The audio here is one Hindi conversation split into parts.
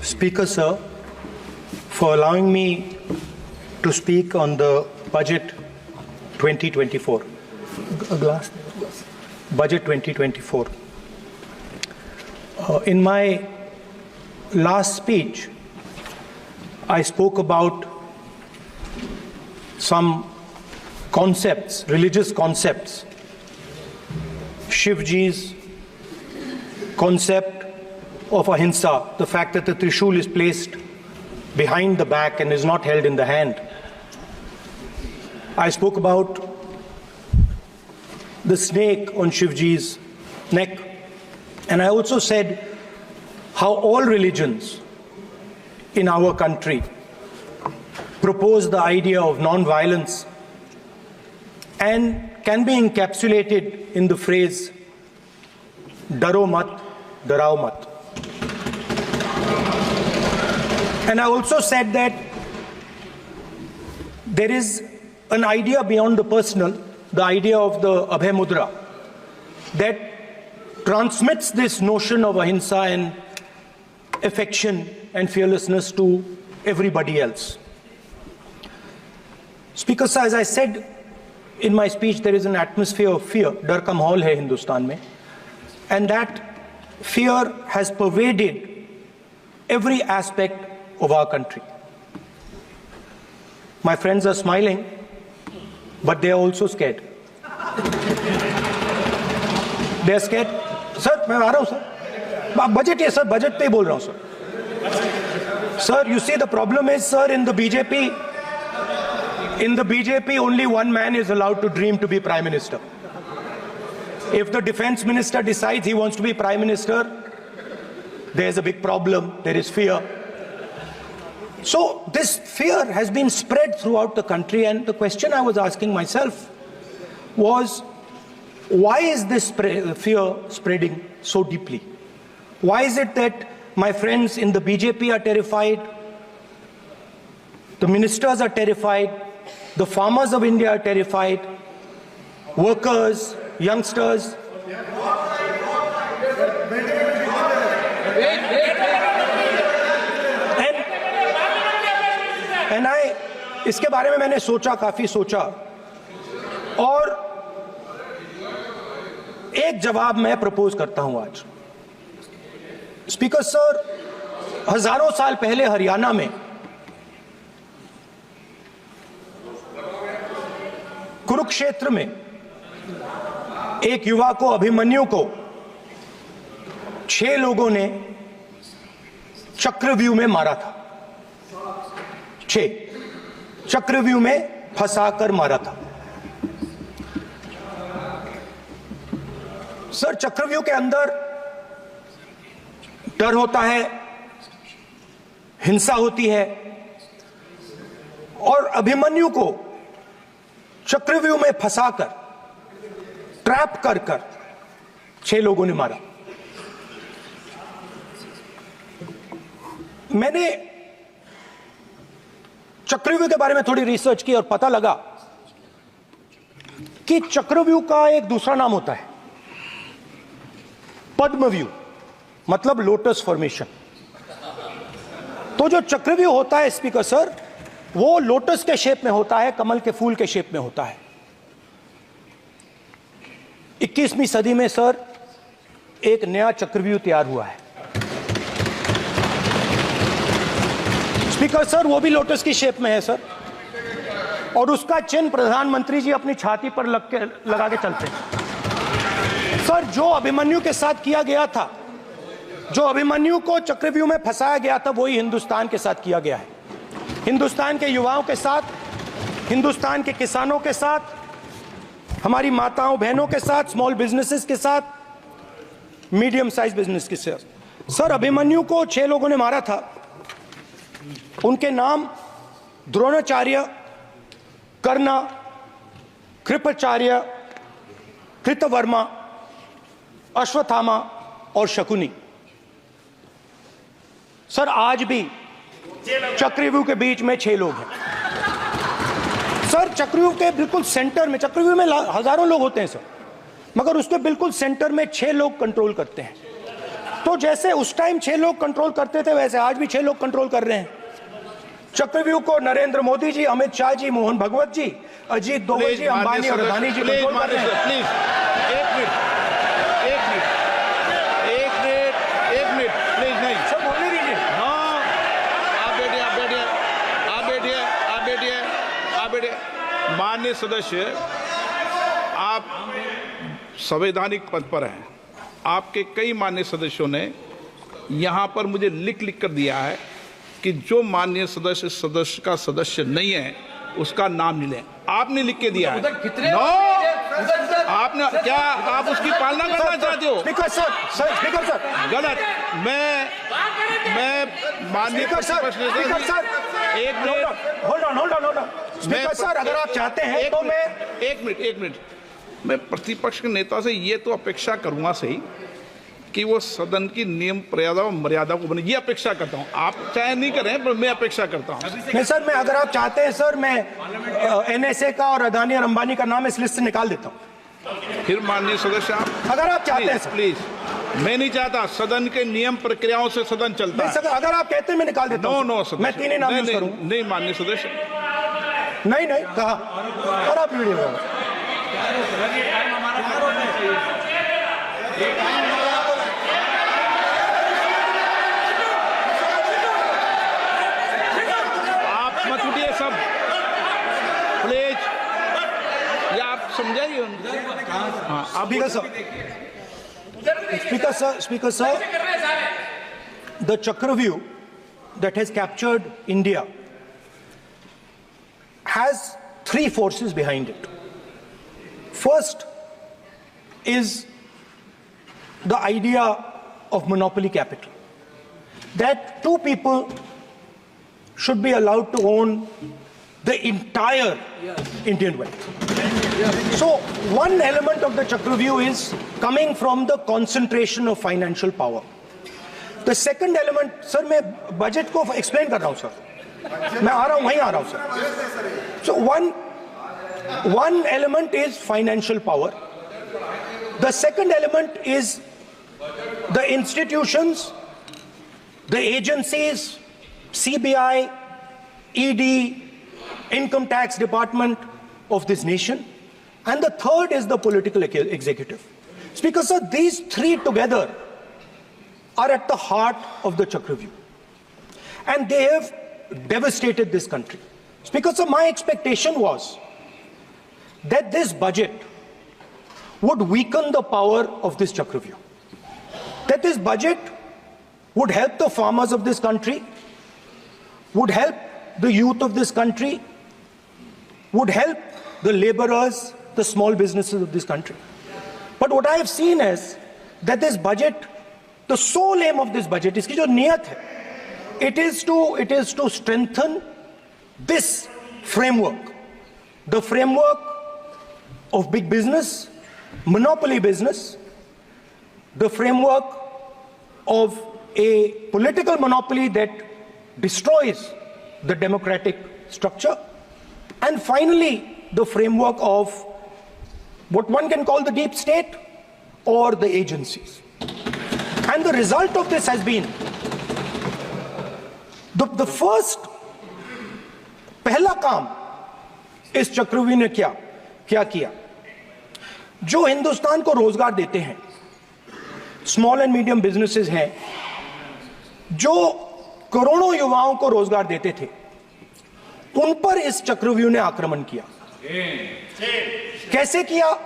Speaker, sir, for allowing me to speak on the budget 2024. Budget 2024. In my last speech, I spoke about some concepts, religious concepts. Shivji's concept of ahimsa, the fact that the Trishul is placed behind the back and is not held in the hand. I spoke about the snake on Shivji's neck, and I also said how all religions in our country propose the idea of non-violence and can be encapsulated in the phrase "Daro mat, darao mat." And I also said that there is an idea beyond the personal, the idea of the Abhay Mudra, that transmits this notion of ahimsa and affection and fearlessness to everybody else. Speaker, sir, as I said in my speech, there is an atmosphere of fear, डर का माहौल है हिंदुस्तान में, and that fear has pervaded every aspect of our country. My friends are smiling, but they are also scared. They are scared. Sir, मैं आ रहा हूँ सर. Budget है सर, budget पे ही बोल रहा हूँ sir. Sir, you see the problem is, sir, in the BJP only one man is allowed to dream to be Prime Minister. If the Defense Minister decides he wants to be Prime Minister, there's a big problem, there is fear. So this fear has been spread throughout the country, and the question I was asking myself was, why is this fear spreading so deeply? Why is it that my friends in the BJP are terrified, the ministers are terrified, the farmers of India are terrified, workers, youngsters? And इसके बारे में मैंने सोचा, काफी सोचा, और एक जवाब मैं प्रपोज करता हूं आज. स्पीकर सर, हजारों साल पहले हरियाणा में कुरुक्षेत्र में एक युवा को, अभिमन्यु को, 6 लोगों ने चक्रव्यूह में मारा था. 6 चक्रव्यूह में फंसाकर मारा था. सर, चक्रव्यूह के अंदर डर होता है, हिंसा होती है, और अभिमन्यु को चक्रव्यूह में फंसाकर, ट्रैप कर 6 लोगों ने मारा. मैंने चक्रव्यूह के बारे में थोड़ी रिसर्च की और पता लगा कि चक्रव्यूह का एक दूसरा नाम होता है पद्मव्यूह, मतलब लोटस फॉर्मेशन. तो जो चक्रव्यूह होता है स्पीकर सर, वो लोटस के शेप में होता है, कमल के फूल के शेप में होता है. 21वीं सदी में सर एक नया चक्रव्यूह तैयार हुआ है. स्पीकर सर, वो भी लोटस की शेप में है सर, और उसका चिन्ह प्रधानमंत्री जी अपनी छाती पर लगा के चलते हैं. सर, जो अभिमन्यु के साथ किया गया था, जो अभिमन्यु को चक्रव्यूह में फंसाया गया था, वही हिंदुस्तान के साथ किया गया है. हिंदुस्तान के युवाओं के साथ, हिंदुस्तान के किसानों के साथ, हमारी माताओं बहनों के साथ, स्मॉल बिजनेसेस के साथ, मीडियम साइज बिजनेस के साथ. सर, अभिमन्यु को 6 लोगों ने मारा था. उनके नाम द्रोणाचार्य, कर्ण, कृपाचार्य, कृतवर्मा, अश्वत्थामा और शकुनी. सर, आज भी चक्रव्यूह के बीच में 6 लोग हैं. सर, चक्रव्यूह के बिल्कुल सेंटर में, चक्रव्यूह में हजारों लोग होते हैं सर, मगर उसके बिल्कुल सेंटर में 6 लोग कंट्रोल करते हैं. तो जैसे उस टाइम 6 लोग कंट्रोल करते थे वैसे आज भी 6 लोग कंट्रोल कर रहे हैं। चक्रव्यूह को नरेंद्र मोदी जी, अमित शाह जी, मोहन भगवत जी, अजीत दोवल जी, अंबानी और अदानी जी कंट्रोल कर रहे हैं। प्लीज एक मिनट प्लीज, नहीं सब बोलने दीजिए। हाँ, आप बैठिए। माननीय सदस्य, आप संवैधानिक पद पर हैं। आपके कई माननीय सदस्यों ने यहाँ पर मुझे लिख कर दिया है कि जो माननीय सदस्य का सदस्य नहीं है उसका नाम नहीं लें। आपने लिख के दिया है। नो, आपने क्या आप उसकी पालना करना चाहते हो? स्पीकर सर गलत। मैं माननीय स्पीकर सर एक minute, hold on speaker sir, अगर आप चाहते हैं तो मैं एक मिनट मैं प्रतिपक्ष के नेता से ये तो अपेक्षा करूंगा सही कि वो सदन की नियम मर्यादा को बने, ये अपेक्षा करता हूं। आप चाहे नहीं करें पर मैं अपेक्षा करता हूं। नहीं सर, मैं अगर आप चाहते हैं सर, मैं एनएसए का और अदानी और अंबानी का नाम इस लिस्ट से निकाल देता हूं। फिर माननीय सदस्य आप, अगर आप चाहते हैं सर। प्लीज, मैं नहीं चाहता। सदन के नियम प्रक्रियाओं से सदन चलता है। सर, अगर आप कहते हैं मैं निकाल देता हूं। नो मैं 3 ही नाम यूज करूंगा। नहीं माननीय सदस्य, नहीं कहा। और आप वीडियो मत उठिए सब प्लीज, या आप समझाइए। हाँ, आप Speaker sir, the Chakravyuh that has captured India has 3 forces behind it. First is the idea of monopoly capital, that 2 people should be allowed to own the entire Indian wealth. So one element of the Chakravyuh is coming from the concentration of financial power. The second element, sir, मैं बजट को एक्सप्लेन कर रहा हूं सर, मैं आ रहा हूं, वहीं आ रहा हूं sir. So one element is financial power. The second element is the institutions, the agencies, CBI, ED, Income Tax Department of this nation, and the third is the political executive. Speaker sir, these 3 together are at the heart of the Chakravyuh, and they have devastated this country. Speaker sir, my expectation was that this budget would weaken the power of this Chakravyuh, that this budget would help the farmers of this country, would help the youth of this country, would help the laborers, the small businesses of this country. But what I have seen is that this budget, the sole aim of this budget, iski jo niyat hai, it is to strengthen this framework, the framework of big business, monopoly business, the framework of a political monopoly that destroys the democratic structure, and finally the framework of what one can call the deep state or the agencies. And the result of this has been the first पहला काम इस चक्रव्यूह ने क्या किया, जो हिंदुस्तान को रोजगार देते हैं, स्मॉल एंड मीडियम बिजनेसेस हैं, जो करोड़ों युवाओं को रोजगार देते थे, उन पर इस चक्रव्यूह ने आक्रमण किया। कैसे किया?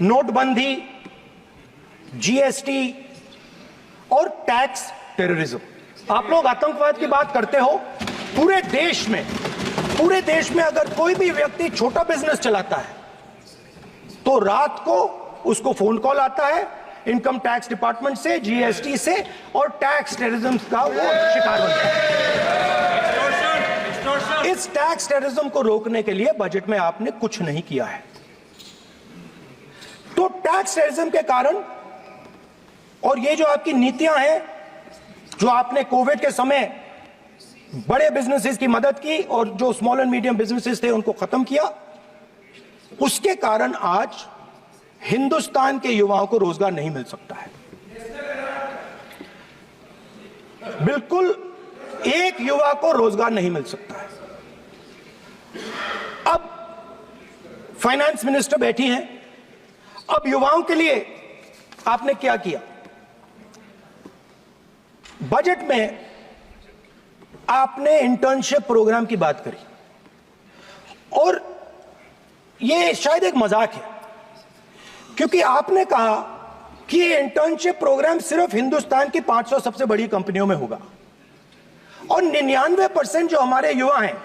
नोटबंदी, जीएसटी और टैक्स टेररिज्म। आप लोग आतंकवाद की बात करते हो, पूरे देश में अगर कोई भी व्यक्ति छोटा बिजनेस चलाता है तो रात को उसको फोन कॉल आता है इनकम टैक्स डिपार्टमेंट से, जीएसटी से, और टैक्स टेररिज्म का वो शिकार बनता है। इस टैक्स टेररिज्म को रोकने के लिए बजट में आपने कुछ नहीं किया है। तो टैक्स टेररिज्म के कारण और ये जो आपकी नीतियां हैं, जो आपने कोविड के समय बड़े बिजनेसेस की मदद की और जो स्मॉल एंड मीडियम बिजनेसेस थे उनको खत्म किया, उसके कारण आज हिंदुस्तान के युवाओं को रोजगार नहीं मिल सकता है। बिल्कुल एक युवा को रोजगार नहीं मिल सकता है। अब फाइनेंस मिनिस्टर बैठी हैं, अब युवाओं के लिए आपने क्या किया? बजट में आपने इंटर्नशिप प्रोग्राम की बात करी और यह शायद एक मजाक है, क्योंकि आपने कहा कि ये इंटर्नशिप प्रोग्राम सिर्फ हिंदुस्तान की 500 सबसे बड़ी कंपनियों में होगा और 99% जो हमारे युवा हैं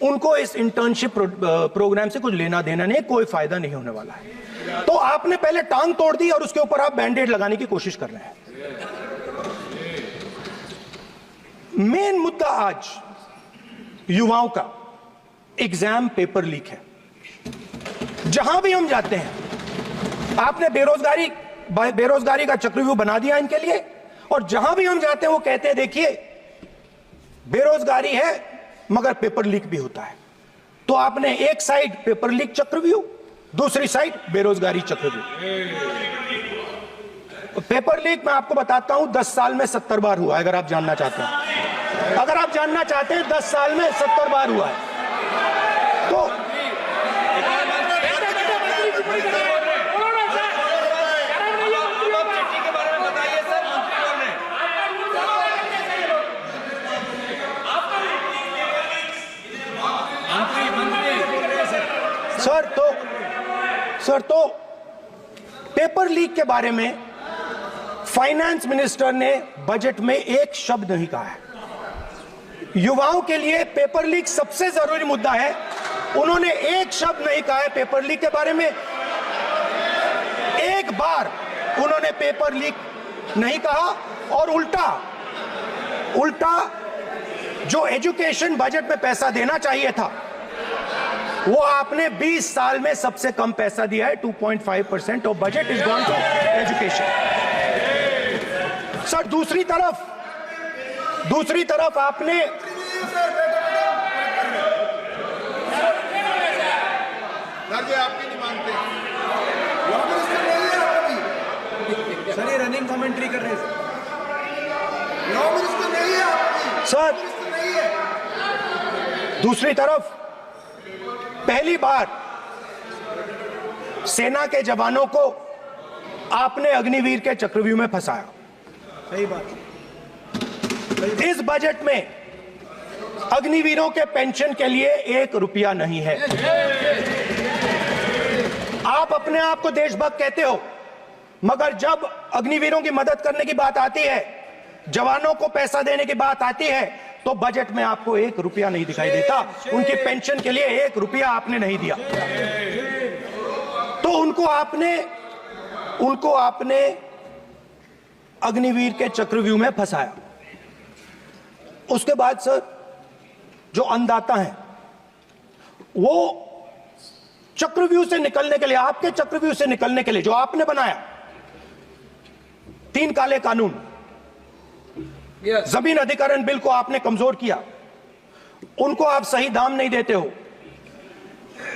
उनको इस इंटर्नशिप प्रोग्राम से कुछ लेना देना नहीं, कोई फायदा नहीं होने वाला है। तो आपने पहले टांग तोड़ दी और उसके ऊपर आप बैंडेड लगाने की कोशिश कर रहे हैं। मेन मुद्दा आज युवाओं का एग्जाम पेपर लीक है। जहां भी हम जाते हैं आपने बेरोजगारी का चक्रव्यूह बना दिया इनके लिए, और जहां भी हम जाते हैं वो कहते हैं देखिए बेरोजगारी है मगर पेपर लीक भी होता है। तो आपने एक साइड पेपर लीक चक्रव्यूह, दूसरी साइड बेरोजगारी चक्रव्यूह। पेपर लीक मैं आपको बताता हूं 10 साल में 70 बार हुआ है। अगर आप जानना चाहते हैं, अगर आप जानना चाहते हैं 10 साल में 70 बार हुआ है तो सर तो पेपर लीक के बारे में फाइनेंस मिनिस्टर ने बजट में एक शब्द नहीं कहा है। युवाओं के लिए पेपर लीक सबसे जरूरी मुद्दा है, उन्होंने एक शब्द नहीं कहा है पेपर लीक के बारे में। एक बार उन्होंने पेपर लीक नहीं कहा और उल्टा जो एजुकेशन बजट में पैसा देना चाहिए था वो आपने 20 साल में सबसे कम पैसा दिया है। 2.5% of budget is gone to education. Sir दूसरी तरफ आपने आपकी नहीं मानते सर, ये रनिंग कमेंट्री कर रहे हैं सर। दूसरी तरफ पहली बार सेना के जवानों को आपने अग्निवीर के चक्रव्यूह में फंसाया। सही बात। इस बजट में अग्निवीरों के पेंशन के लिए 1 रुपया नहीं है। आप अपने आप को देशभक्त कहते हो, मगर जब अग्निवीरों की मदद करने की बात आती है, जवानों को पैसा देने की बात आती है, तो बजट में आपको 1 रुपया नहीं दिखाई देता। उनकी पेंशन के लिए 1 रुपया आपने नहीं दिया। तो उनको आपने अग्निवीर के चक्रव्यूह में फंसाया। उसके बाद सर जो अन्नदाता हैं वो चक्रव्यूह से निकलने के लिए, आपके चक्रव्यूह से निकलने के लिए जो आपने बनाया 3 काले कानून, जमीन अधिग्रहण बिल को आपने कमजोर किया, उनको आप सही दाम नहीं देते हो।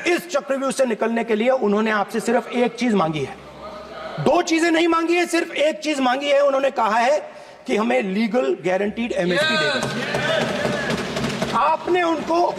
इस चक्रव्यूह से निकलने के लिए उन्होंने आपसे सिर्फ एक चीज मांगी है, 2 चीजें नहीं मांगी है, सिर्फ एक चीज मांगी है। उन्होंने कहा है कि हमें लीगल गारंटीड एमएसपी दे दो। आपने उनको